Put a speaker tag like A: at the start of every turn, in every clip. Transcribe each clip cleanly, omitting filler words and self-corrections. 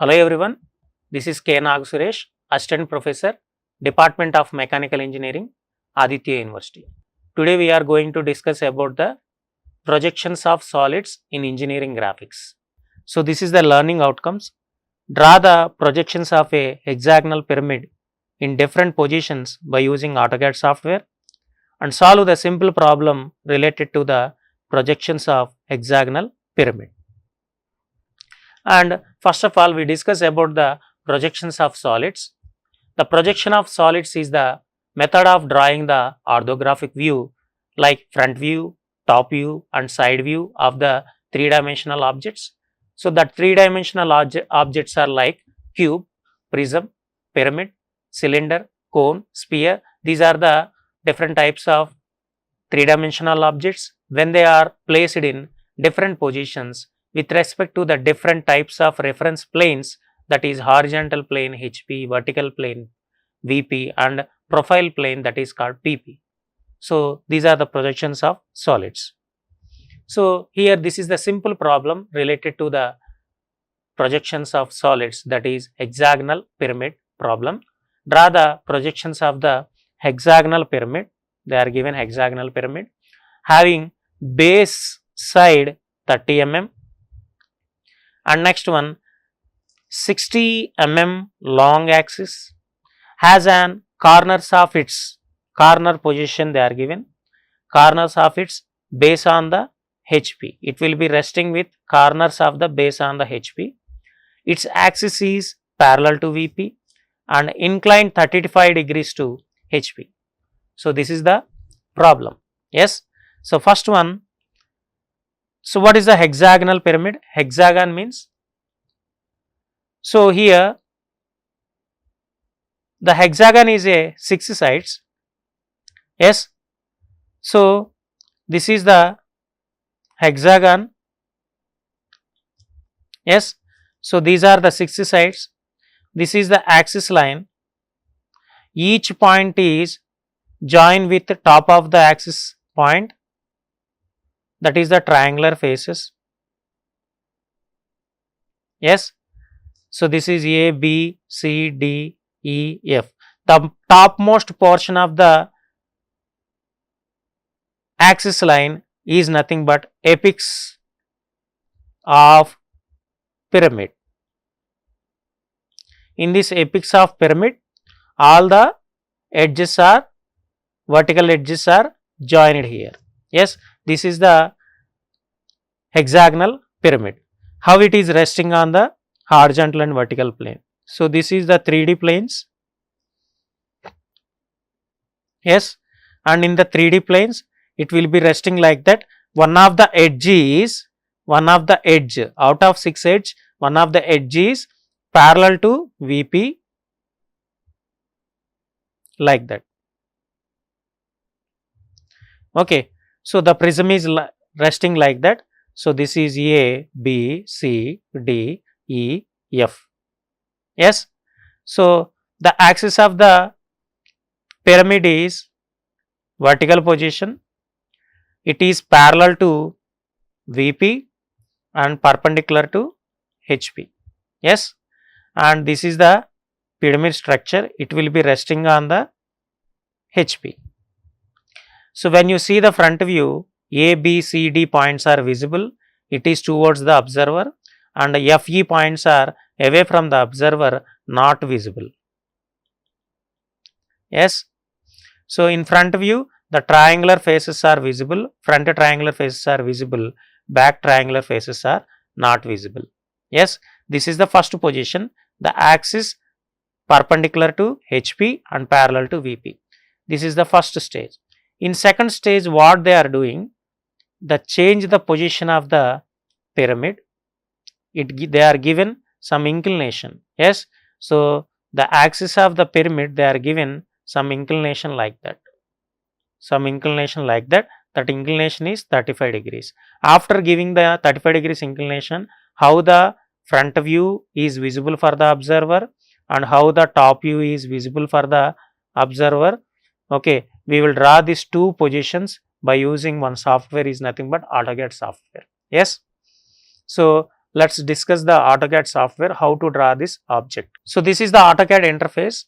A: Hello everyone, this is K.Naga Suresh, Assistant Professor, Department of Mechanical Engineering, Aditya University. Today we are going to discuss about the projections of solids in engineering graphics. So this is the learning outcomes. Draw the projections of a hexagonal pyramid in different positions by using AutoCAD software and solve the simple problem related to the projections of hexagonal pyramid. And first of all, we discuss about the projections of solids. The projection of solids is the method of drawing the orthographic view like front view, top view and side view of the three-dimensional objects. So, that three-dimensional objects are like cube, prism, pyramid, cylinder, cone, sphere. These are the different types of three-dimensional objects. When they are placed in different positions with respect to the different types of reference planes, that is horizontal plane HP, vertical plane VP and profile plane, that is called PP. So, these are the projections of solids. So, here this is the simple problem related to the projections of solids, that is hexagonal pyramid problem. Draw the projections of the hexagonal pyramid. They are given hexagonal pyramid having base side 30 mm and next one 60 mm long axis, has an corners of its corner position. They are given corners of its base on the HP. It will be resting with corners of the base on the HP. Its axis is parallel to VP and inclined 35 degrees to HP. So, this is the problem. Yes. So, first one. So, what is the hexagonal pyramid? Hexagon means, so here the hexagon is a 6 sides. Yes. So, this is the hexagon. Yes. So, these are the 6 sides. This is the axis line. Each point is joined with the top of the axis point, that is the triangular faces. Yes. So, this is A, B, C, D, E, F. The topmost portion of the axis line is nothing but apex of pyramid. In this apex of pyramid, all the edges are, vertical edges are joined here. Yes, this is the hexagonal pyramid. How it is resting on the horizontal and vertical plane. So, this is the 3D planes. Yes, and in the 3D planes, it will be resting like that. One of the edge out of 6 edge, one of the edge is parallel to VP like that. Okay. So, the prism is resting like that. So, this is A, B, C, D, E, F. Yes. So, the axis of the pyramid is vertical position. It is parallel to VP and perpendicular to HP. Yes. And this is the pyramid structure. It will be resting on the HP. So, when you see the front view, A, B, C, D points are visible. It is towards the observer and F, E points are away from the observer, not visible. Yes. So, in front view, the triangular faces are visible, front triangular faces are visible, back triangular faces are not visible. Yes. This is the first position, the axis perpendicular to HP and parallel to VP. This is the first stage. In second stage, what they are doing, the change the position of the pyramid, they are given some inclination. Yes. So, the axis of the pyramid, they are given some inclination like that. That inclination is 35 degrees. After giving the 35 degrees inclination, how the front view is visible for the observer and how the top view is visible for the observer. Okay, we will draw these two positions by using one software, is nothing but AutoCAD software. Yes. So, let's discuss the AutoCAD software, how to draw this object. So this is the AutoCAD interface.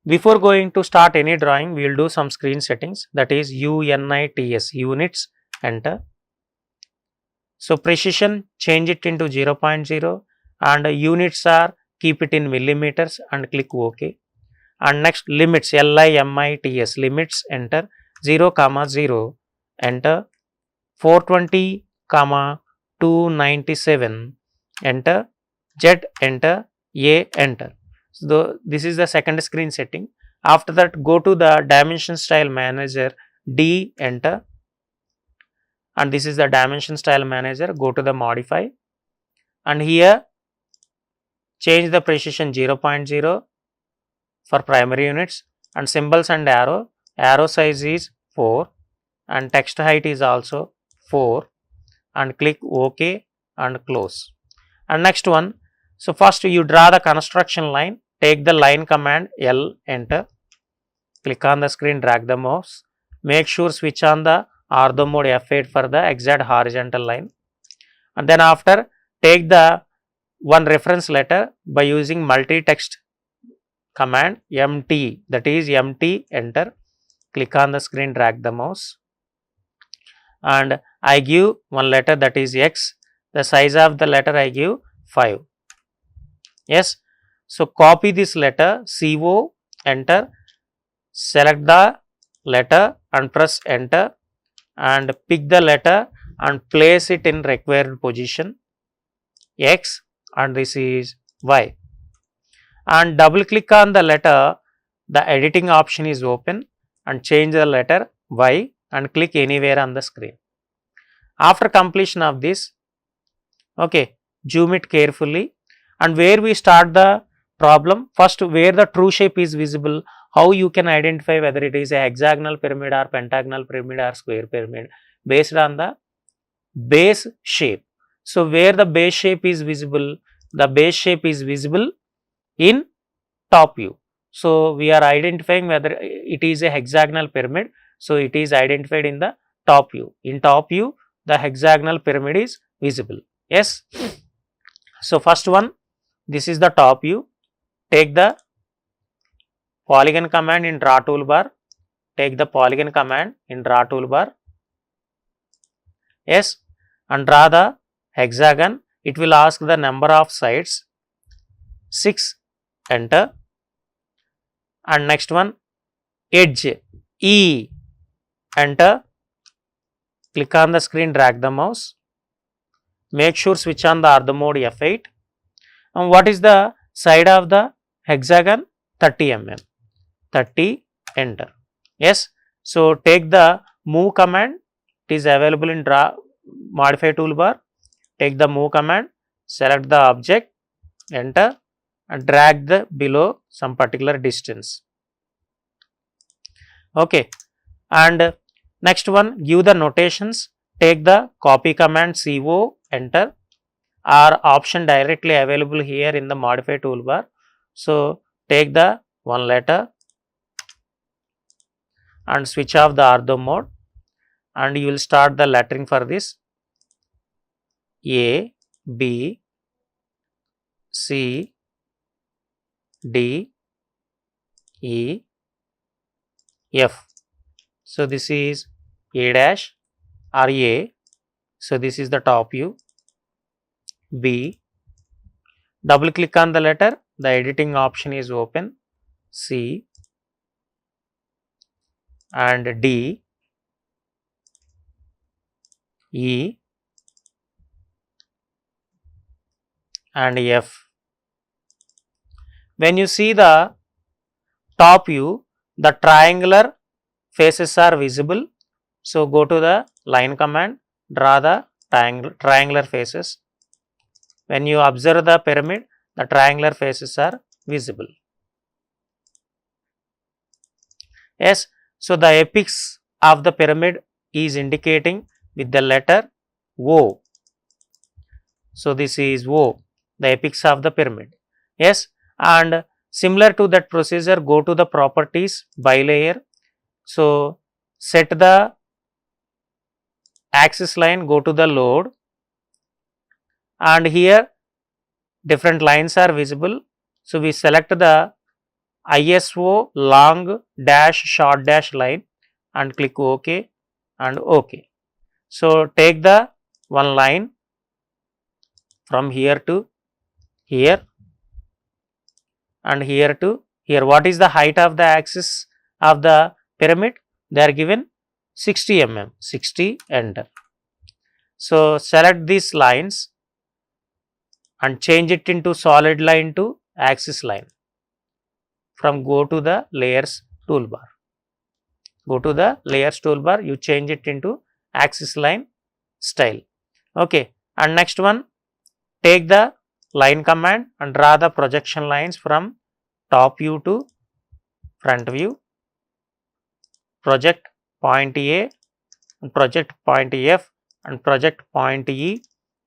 A: Before going to start any drawing, we will do some screen settings, that is UNITS, units, enter. So precision, change it into 0.0 and units are keep it in millimeters and click OK. And next limits, LIMITS, limits, enter, 0, 0, enter, 420, 297, enter, Z, enter, A, enter. So this is the second screen setting. After that, go to the dimension style manager, D, enter, and this is the dimension style manager. Go to the modify, and here change the precision 0.0 for primary units, and symbols and arrow size is 4 and text height is also 4, and click OK and close. And next one, so first you draw the construction line, take the line command L, enter, click on the screen, drag the mouse, make sure switch on the ortho mode F8 for the exact horizontal line, and then after take the one reference letter by using multi-text command MT, that is MT, enter, click on the screen, drag the mouse, and I give one letter, that is X, the size of the letter I give 5. Yes, so copy this letter CO, enter, select the letter and press enter, and pick the letter and place it in required position X, and this is Y, and double click on the letter, the editing option is open, and change the letter Y and click anywhere on the screen. After completion of this, okay, zoom it carefully, and where we start the problem, first where the true shape is visible, how you can identify whether it is a hexagonal pyramid or pentagonal pyramid or square pyramid based on the base shape. So where the base shape is visible, the base shape is visible in top view. So we are identifying whether it is a hexagonal pyramid. So it is identified in the top view. In top view, the hexagonal pyramid is visible. Yes. So first one, this is the top view. Take the polygon command in draw toolbar. Take the polygon command in draw toolbar. Yes, and draw the hexagon. It will ask the number of sides, 6, enter, and next one, edge E, enter, click on the screen, drag the mouse, make sure switch on the ortho mode F8, and what is the side of the hexagon? 30 mm, 30, enter. Yes, so take the move command, it is available in draw modify toolbar, take the move command, select the object, enter, and drag the below some particular distance. Okay, and next one, give the notations, take the copy command CO, enter, or option directly available here in the modify toolbar. So take the one letter and switch off the ortho mode, and you will start the lettering for this A, B, C, D, E, F. So this is A dash or A. So this is the top view. B. Double click on the letter. The editing option is open. C and D, E and F. When you see the top view, the triangular faces are visible. So go to the line command, draw the triangular faces. When you observe the pyramid, the triangular faces are visible. Yes, so the apex of the pyramid is indicating with the letter O. So this is O, the apex of the pyramid. Yes, and similar to that procedure, go to the properties by layer. So set the axis line, go to the load, and here different lines are visible. So we select the ISO long dash short dash line and click OK and OK. So take the one line from here to here and here to here. What is the height of the axis of the pyramid? They are given 60 mm. 60, enter. So select these lines and change it into solid line to axis line. From go to the layers toolbar. Go to the layers toolbar, you change it into axis line style. Okay, and next one, take the line command and draw the projection lines from top view to front view. Project point A, and project point F, and project point E,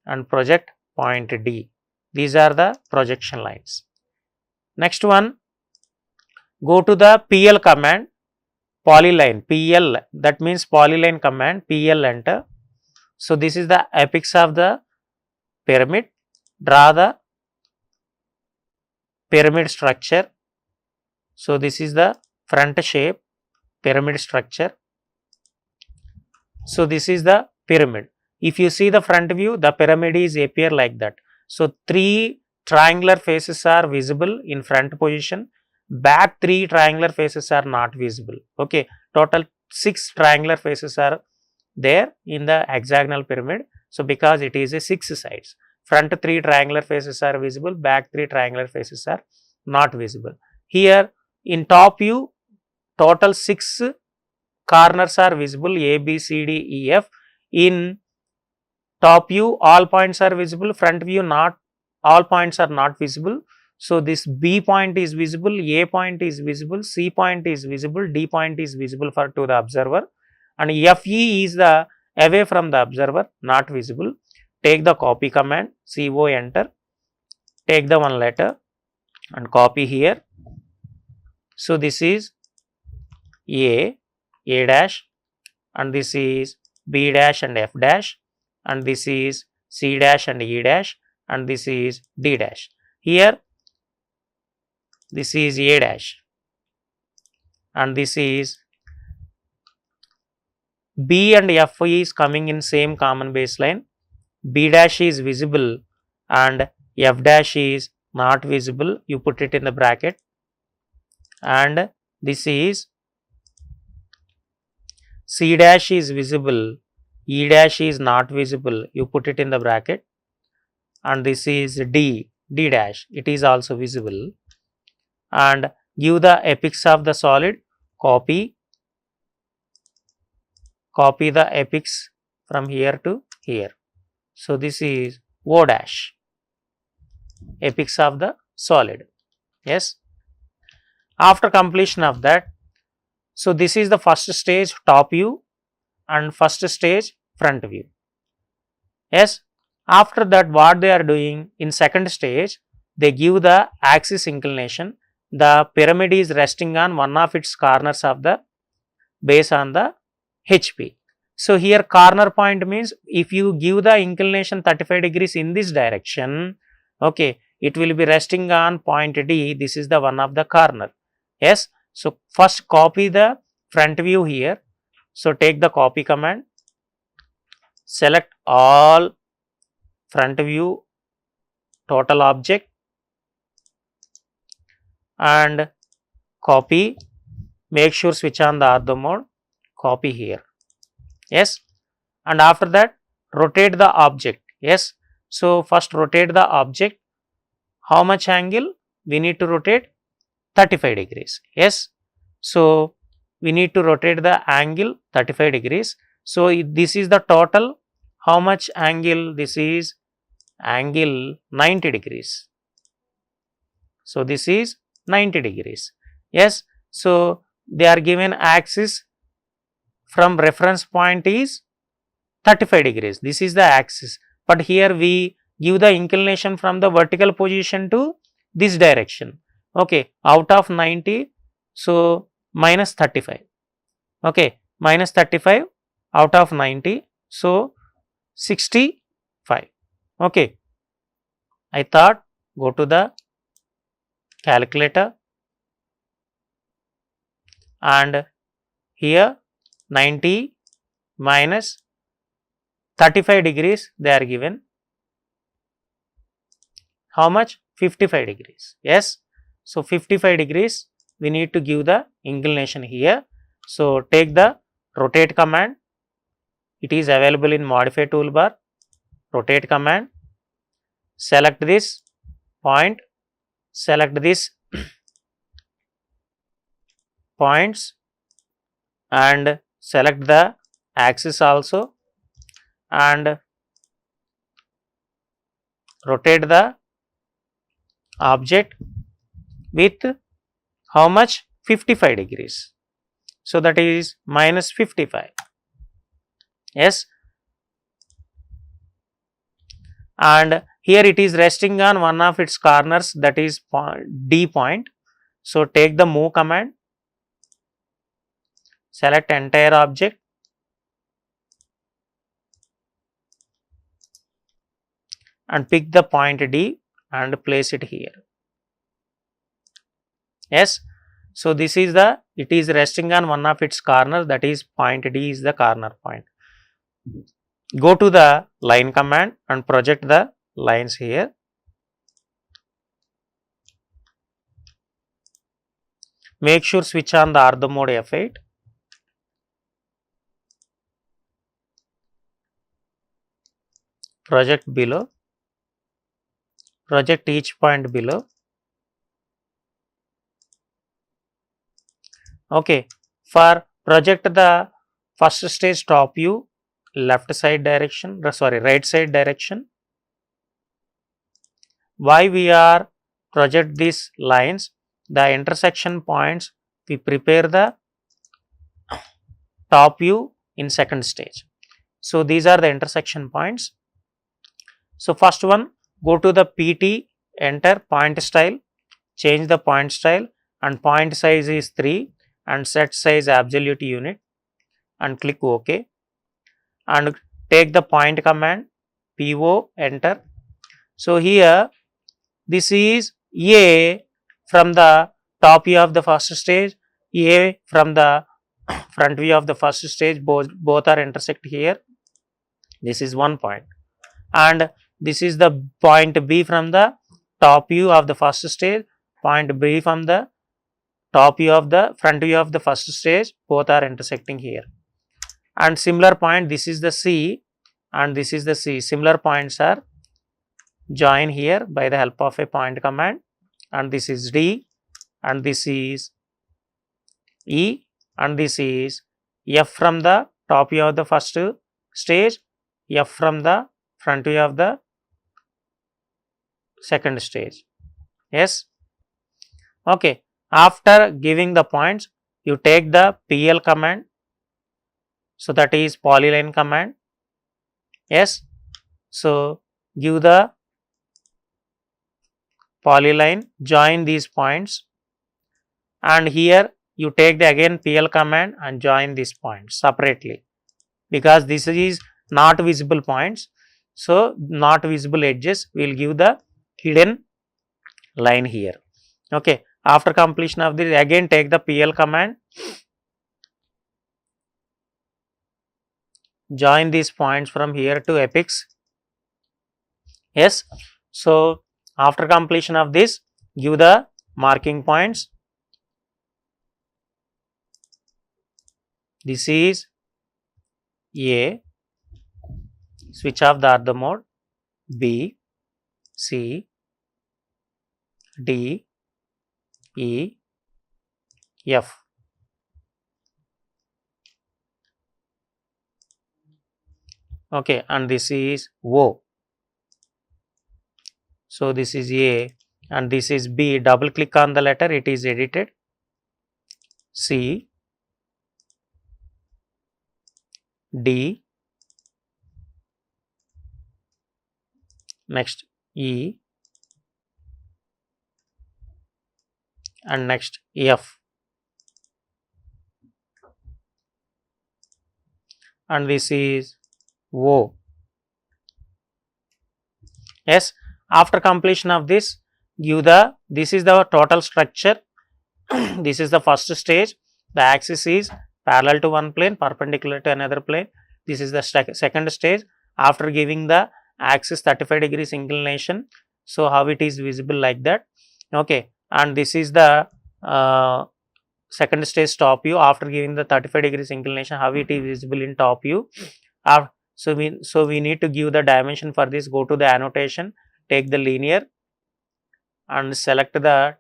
A: and project point D. These are the projection lines. Next one, go to the PL command, polyline, PL, that means polyline command, PL, enter. So this is the apex of the pyramid. Draw the pyramid structure. So this is the front shape, pyramid structure. So this is the pyramid. If you see the front view, the pyramid is appear like that. So 3 triangular faces are visible in front position. Back 3 triangular faces are not visible. Okay, total 6 triangular faces are there in the hexagonal pyramid. So because it is a 6 sides, front 3 triangular faces are visible, back 3 triangular faces are not visible. Here in top view, total 6 corners are visible, A, B, C, D, E, F. In top view, all points are visible, front view not all points are not visible. So this B point is visible, A point is visible, C point is visible, D point is visible for to the observer, and FE is the away from the observer, not visible. Take the copy command, CO, enter. Take the one letter and copy here. So this is A dash, and this is B dash and F dash, and this is C dash and E dash, and this is D dash. Here this is A dash, and this is B and F is coming in same common baseline. B dash is visible and F dash is not visible. You put it in the bracket, and this is C dash is visible, E dash is not visible. You put it in the bracket, and this is D dash. It is also visible. And give the apex of the solid, copy the apex from here to here. So this is O dash, apex of the solid. Yes. After completion of that, so this is the first stage top view and first stage front view. Yes. After that, what they are doing in second stage, they give the axis inclination. The pyramid is resting on one of its corners of the base on the HP. So here corner point means if you give the inclination 35 degrees in this direction, okay, it will be resting on point D. This is the one of the corner. Yes. So first copy the front view here. So take the copy command, select all front view total object and copy. Make sure switch on the ortho mode, copy here. Yes. And after that, rotate the object. Yes. So first rotate the object. How much angle? We need to rotate 35 degrees. Yes. So we need to rotate the angle 35 degrees. So this is the total. How much angle? This is angle 90 degrees. So this is 90 degrees. Yes. So they are given axis from reference point is 35 degrees. This is the axis. But here we give the inclination from the vertical position to this direction. Okay. Out of 90, so minus 35. Okay. Minus 35 out of 90. So 65. Okay. I thought go to the calculator and here 90 minus 35 degrees they are given. How much? 55 degrees. Yes. So 55 degrees we need to give the inclination here. So take the rotate command. It is available in modify toolbar. Rotate command. Select this point. Select this points and select the axis also and rotate the object with how much? 55 degrees. So that is minus 55. Yes. And here it is resting on one of its corners, that is D point. So take the move command, select entire object and pick the point D and place it here. Yes. So this is the, it is resting on one of its corners, that is point D is the corner point. Go to the line command and project the lines here. Make sure switch on the ortho mode F8. Project below. Project each point below. Okay. For project the first stage top view, left side direction, sorry, right side direction. Why we are project these lines? The intersection points, we prepare the top view in second stage. So these are the intersection points. So first one, go to the PT, enter point style, change the point style and point size is 3 and set size absolute unit and click OK and take the point command, PO, enter. So here this is A from the top view of the first stage, A from the front view of the first stage, both are intersect here. This is one point and this is the point B from the top view of the first stage, point B from the top view of the front view of the first stage, both are intersecting here. And similar point, this is the C and this is the C. Similar points are join here by the help of a point command and this is D and this is E and this is F from the top view of the first stage, F from the front view of the second stage. Yes. Okay. After giving the points, you take the PL command. So that is polyline command. Yes. So give the polyline, join these points and here you take the again PL command and join these points separately because this is not visible points. So not visible edges, we will give the hidden line here. Okay. After completion of this, again take the PL command, join these points from here to apex. Yes. So after completion of this, give the marking points. This is A, switch off the ortho mode, B, C, D, E, F. Okay, and this is O. So this is A and this is B. Double click on the letter, it is edited. C, D, next E and next F and this is O. Yes. After completion of this, this is the total structure. This is the first stage. The axis is parallel to one plane, perpendicular to another plane. This is the second stage. After giving the axis 35 degrees inclination, so how it is visible like that. Okay, and this is the second stage top view. After giving the 35 degrees inclination, how it is visible in top view. So we need to give the dimension for this. Go to the annotation, take the linear and select the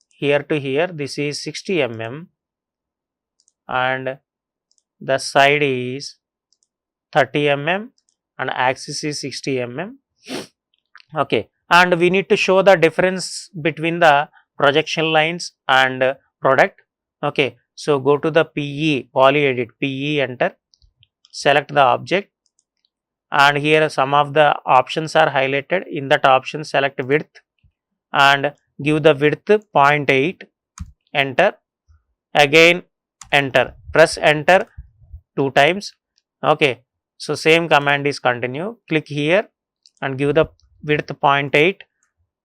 A: here to here. This is 60 mm and the side is 30 mm and axis is 60 mm. Okay, and we need to show the difference between the projection lines and product. Okay, so go to the PE, poly edit, PE, enter, select the object, and here some of the options are highlighted. In that option, select width and give the width 0.8, enter, again enter, press enter 2 times. Okay, so same command is continue. Click here and give the width 0.8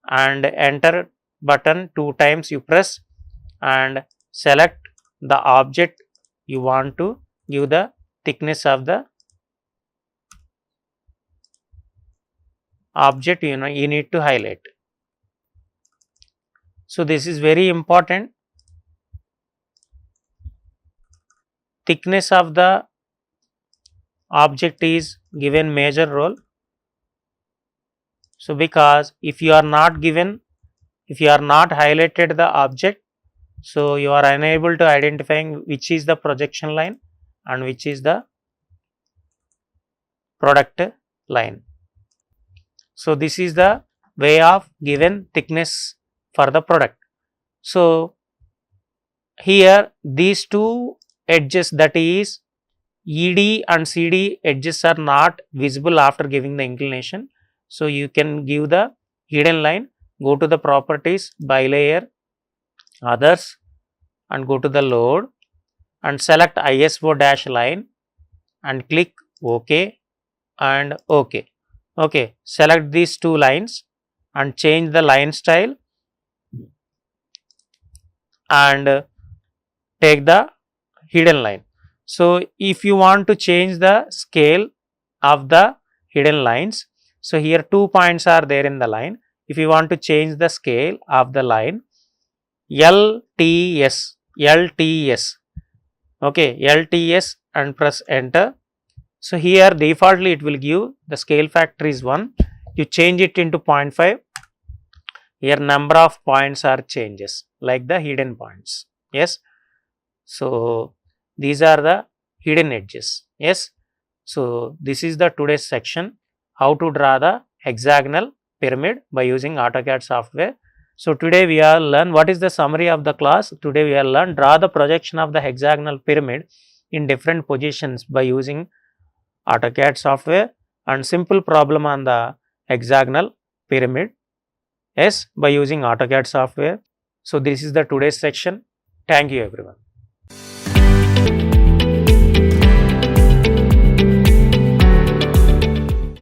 A: and enter button 2 times you press and select the object you want to give the thickness of the object, you need to highlight. So this is very important. Thickness of the object is given major role. So because if you are not highlighted the object, so you are unable to identifying which is the projection line and which is the product line. So this is the way of given thickness for the product. So here these two edges, that is ED and CD edges, are not visible after giving the inclination. So you can give the hidden line. Go to the properties, bilayer, others, and go to the load and select ISO dash line and click OK and OK. Okay, select these two lines and change the line style and take the hidden line. So if you want to change the scale of the hidden lines, so here 2 points are there in the line. If you want to change the scale of the line, LTS, okay, LTS and press enter. So here defaultly it will give the scale factor is 1. You change it into 0.5. Here number of points are changes like the hidden points. Yes. So these are the hidden edges. Yes. So this is the today's section, how to draw the hexagonal pyramid by using AutoCAD software. So today we are learn what is the summary of the class. Today we are learn draw the projection of the hexagonal pyramid in different positions by using AutoCAD software and simple problem on the hexagonal pyramid, yes, by using AutoCAD software. So this is the today's section. Thank you everyone.